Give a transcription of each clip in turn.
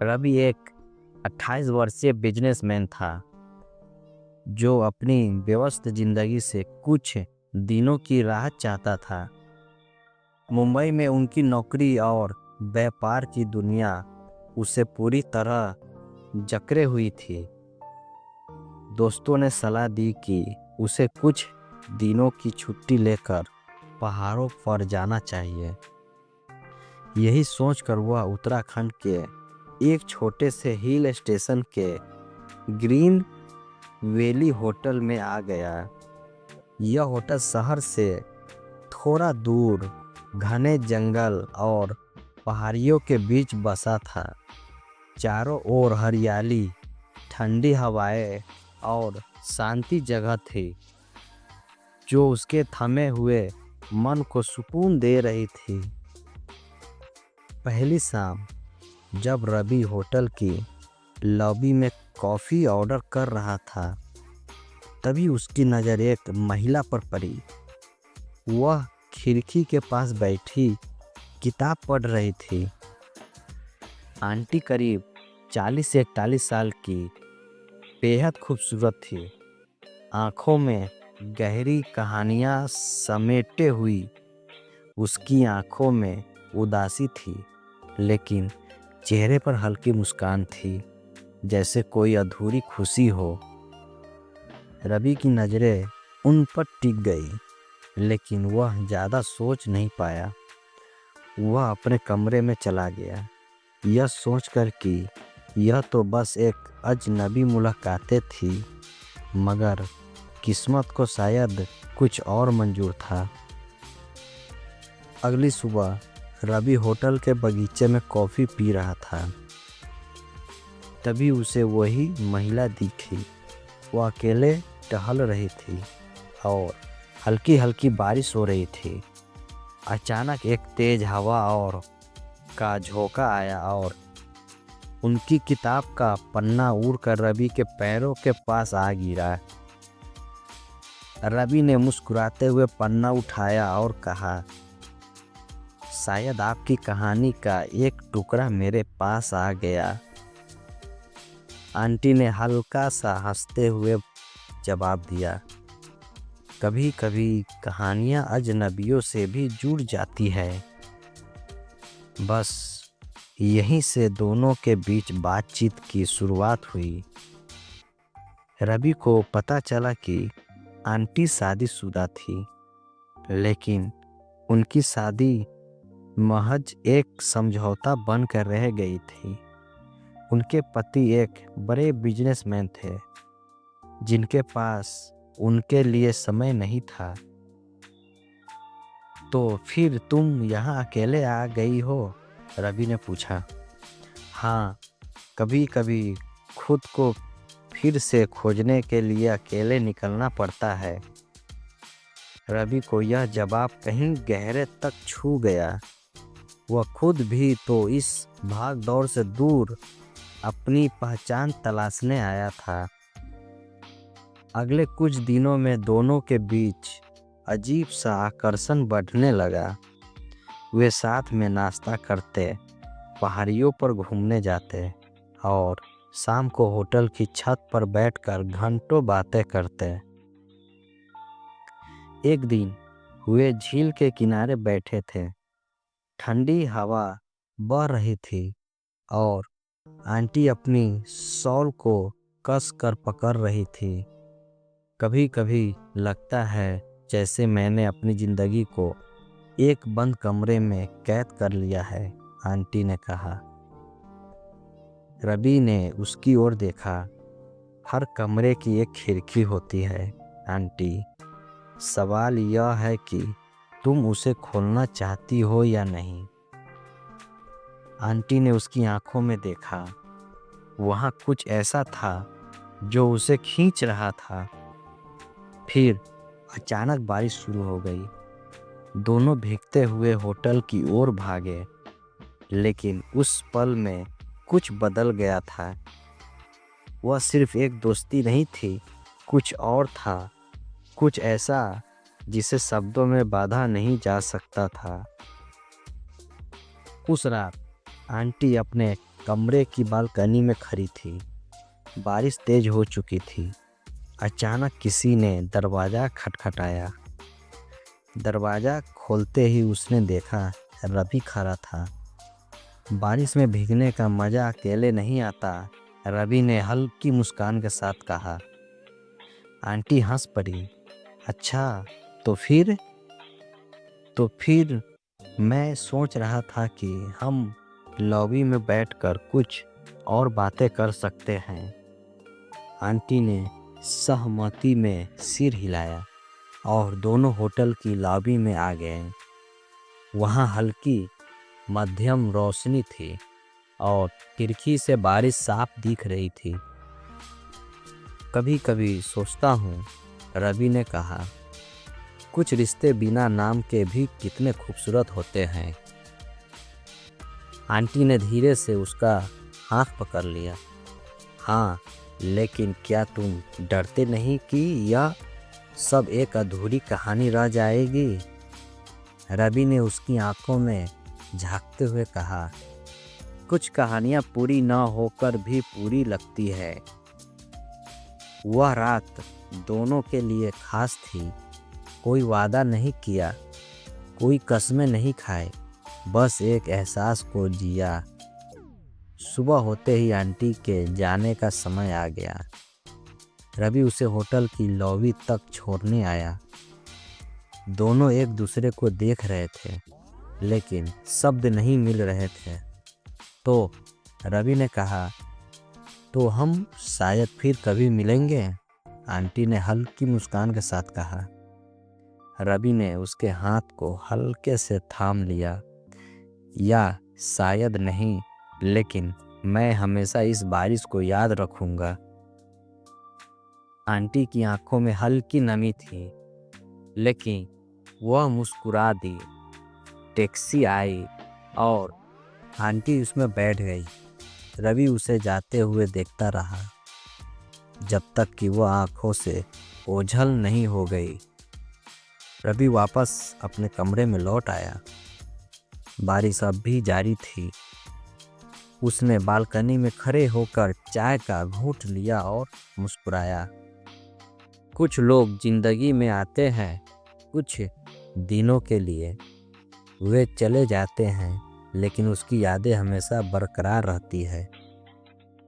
रवि एक 28 वर्षीय बिजनेसमैन था जो अपनी व्यस्त जिंदगी से कुछ दिनों की राहत चाहता था। मुंबई में उनकी नौकरी और व्यापार की दुनिया उसे पूरी तरह जकड़े हुई थी। दोस्तों ने सलाह दी कि उसे कुछ दिनों की छुट्टी लेकर पहाड़ों पर जाना चाहिए। यही सोचकर वह उत्तराखंड के एक छोटे से हिल स्टेशन के ग्रीन वैली होटल में आ गया। यह होटल शहर से थोड़ा दूर घने जंगल और पहाड़ियों के बीच बसा था। चारों ओर हरियाली, ठंडी हवाएं और शांति जगह थी जो उसके थमे हुए मन को सुकून दे रही थी। पहली शाम जब रवि होटल की लॉबी में कॉफ़ी ऑर्डर कर रहा था, तभी उसकी नज़र एक महिला पर पड़ी। वह खिड़की के पास बैठी किताब पढ़ रही थी। आंटी करीब 40 से 41 साल की, बेहद खूबसूरत थी। आंखों में गहरी कहानियां समेटे हुई उसकी आंखों में उदासी थी, लेकिन चेहरे पर हल्की मुस्कान थी, जैसे कोई अधूरी खुशी हो। रवि की नज़रें उन पर टिक गई, लेकिन वह ज़्यादा सोच नहीं पाया। वह अपने कमरे में चला गया, यह सोचकर कि यह तो बस एक अजनबी मुलाकातें थी, मगर किस्मत को शायद कुछ और मंजूर था। अगली सुबह रवि होटल के बगीचे में कॉफ़ी पी रहा था। तभी उसे वही महिला दिखी। वो अकेले टहल रही थी और हल्की हल्की बारिश हो रही थी। अचानक एक तेज हवा और का झोंका आया और उनकी किताब का पन्ना उड़कर रवि के पैरों के पास आ गिरा। रवि ने मुस्कुराते हुए पन्ना उठाया और कहा, शायद आपकी कहानी का एक टुकड़ा मेरे पास आ गया। आंटी ने हल्का सा हंसते हुए जवाब दिया, कभी कभी कहानियाँ अजनबियों से भी जुड़ जाती है। बस यहीं से दोनों के बीच बातचीत की शुरुआत हुई। रवि को पता चला कि आंटी शादीशुदा थी, लेकिन उनकी शादी महज एक समझौता बनकर रह गई थी। उनके पति एक बड़े बिजनेसमैन थे, जिनके पास उनके लिए समय नहीं था। तो फिर तुम यहाँ अकेले आ गई हो? रवि ने पूछा। हाँ, कभी कभी खुद को फिर से खोजने के लिए अकेले निकलना पड़ता है। रवि को यह जवाब कहीं गहरे तक छू गया। वह खुद भी तो इस भाग दौड़ से दूर अपनी पहचान तलाशने आया था। अगले कुछ दिनों में दोनों के बीच अजीब सा आकर्षण बढ़ने लगा। वे साथ में नाश्ता करते, पहाड़ियों पर घूमने जाते और शाम को होटल की छत पर बैठकर घंटों बातें करते। एक दिन वे झील के किनारे बैठे थे। ठंडी हवा बह रही थी और आंटी अपनी शॉल को कस कर पकड़ रही थी। कभी कभी लगता है जैसे मैंने अपनी ज़िंदगी को एक बंद कमरे में कैद कर लिया है, आंटी ने कहा। रवि ने उसकी ओर देखा। हर कमरे की एक खिड़की होती है, आंटी। सवाल यह है कि तुम उसे खोलना चाहती हो या नहीं। आंटी ने उसकी आंखों में देखा। वहाँ कुछ ऐसा था जो उसे खींच रहा था। फिर अचानक बारिश शुरू हो गई। दोनों भीगते हुए होटल की ओर भागे, लेकिन उस पल में कुछ बदल गया था। वह सिर्फ एक दोस्ती नहीं थी, कुछ और था, कुछ ऐसा जिसे शब्दों में बांधा नहीं जा सकता था। उस रात आंटी अपने कमरे की बालकनी में खड़ी थी। बारिश तेज हो चुकी थी। अचानक किसी ने दरवाज़ा खटखटाया। दरवाज़ा खोलते ही उसने देखा रवि खड़ा था। बारिश में भीगने का मज़ा अकेले नहीं आता। रवि ने हल्की मुस्कान के साथ कहा। आंटी हंस पड़ी। अच्छा, तो फिर मैं सोच रहा था कि हम लॉबी में बैठकर कुछ और बातें कर सकते हैं। आंटी ने सहमति में सिर हिलाया और दोनों होटल की लॉबी में आ गए। वहाँ हल्की मध्यम रोशनी थी और खिड़की से बारिश साफ दिख रही थी। कभी कभी सोचता हूँ, रवि ने कहा, कुछ रिश्ते बिना नाम के भी कितने खूबसूरत होते हैं। आंटी ने धीरे से उसका हाथ पकड़ लिया। हाँ, लेकिन क्या तुम डरते नहीं कि यह सब एक अधूरी कहानी रह जाएगी? रवि ने उसकी आंखों में झांकते हुए कहा, कुछ कहानियाँ पूरी न होकर भी पूरी लगती है। वह रात दोनों के लिए खास थी। कोई वादा नहीं किया, कोई कस्में नहीं खाए, बस एक एहसास को जिया। सुबह होते ही आंटी के जाने का समय आ गया। रवि उसे होटल की लॉबी तक छोड़ने आया। दोनों एक दूसरे को देख रहे थे, लेकिन शब्द नहीं मिल रहे थे। तो रवि ने कहा, तो हम शायद फिर कभी मिलेंगे? आंटी ने हल्की मुस्कान के साथ कहा। रवि ने उसके हाथ को हल्के से थाम लिया। या शायद नहीं, लेकिन मैं हमेशा इस बारिश को याद रखूंगा। आंटी की आंखों में हल्की नमी थी, लेकिन वह मुस्कुरा दी। टैक्सी आई और आंटी उसमें बैठ गई। रवि उसे जाते हुए देखता रहा, जब तक कि वह आंखों से ओझल नहीं हो गई। रवि वापस अपने कमरे में लौट आया। बारिश अब भी जारी थी। उसने बालकनी में खड़े होकर चाय का घूंट लिया और मुस्कुराया। कुछ लोग जिंदगी में आते हैं कुछ दिनों के लिए, वे चले जाते हैं, लेकिन उसकी यादें हमेशा बरकरार रहती है।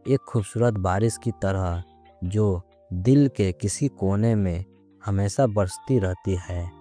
एक खूबसूरत बारिश की तरह जो दिल के किसी कोने में हमेशा बरसती रहती है।